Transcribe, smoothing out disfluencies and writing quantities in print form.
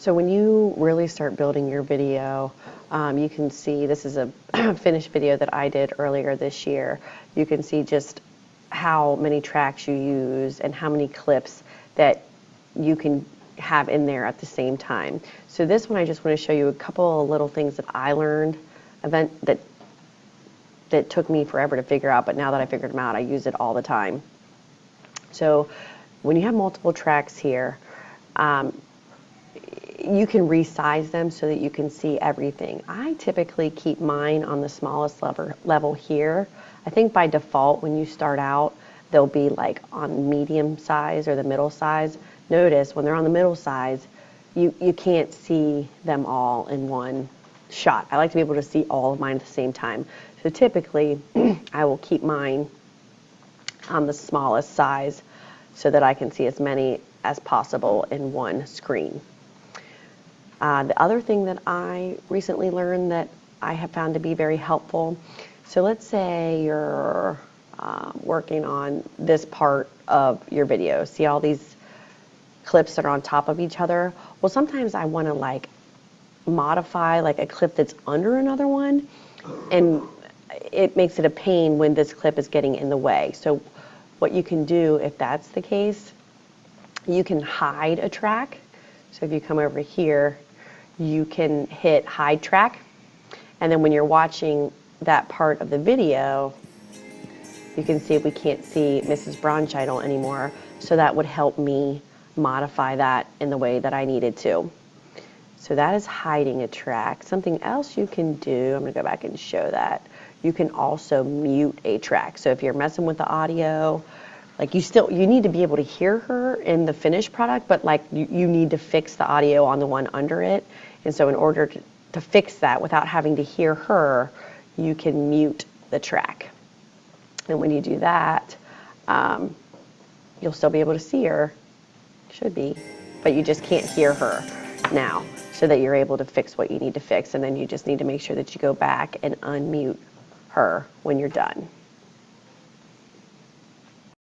So when you really start building your video, you can see this is a finished video that I did earlier this year. You can see just how many tracks you use and how many clips that you can have in there at the same time. So this one, I just want to show you a couple of little things that I learned that took me forever to figure out, but now that I figured them out, I use it all the time. So when you have multiple tracks here, you can resize them so that you can see everything. I typically keep mine on the smallest level here. I think by default when you start out, they'll be like on medium size or the middle size. Notice when they're on the middle size, you can't see them all in one shot. I like to be able to see all of mine at the same time. So typically, I will keep mine on the smallest size so that I can see as many as possible in one screen. The other thing that I recently learned that I have found to be very helpful, so let's say you're working on this part of your video. See all these clips that are on top of each other? Well, sometimes I want to like modify like a clip that's under another one, and it makes it a pain when this clip is getting in the way. So what you can do if that's the case, you can hide a track. So if you come over here, you can hit hide track, and then when you're watching that part of the video, you can see we can't see Mrs. Bronchital anymore, so that would help me modify that in the way that I needed to. So that is hiding a track. Something else you can do, I'm going to go back and show that. You can also mute a track. So if you're messing with the audio, like you need to be able to hear her in the finished product, but like you need to fix the audio on the one under it. And so in order to fix that without having to hear her, you can mute the track. And when you do that, you'll still be able to see her, should be, but you just can't hear her now, so that you're able to fix what you need to fix. And then you just need to make sure that you go back and unmute her when you're done.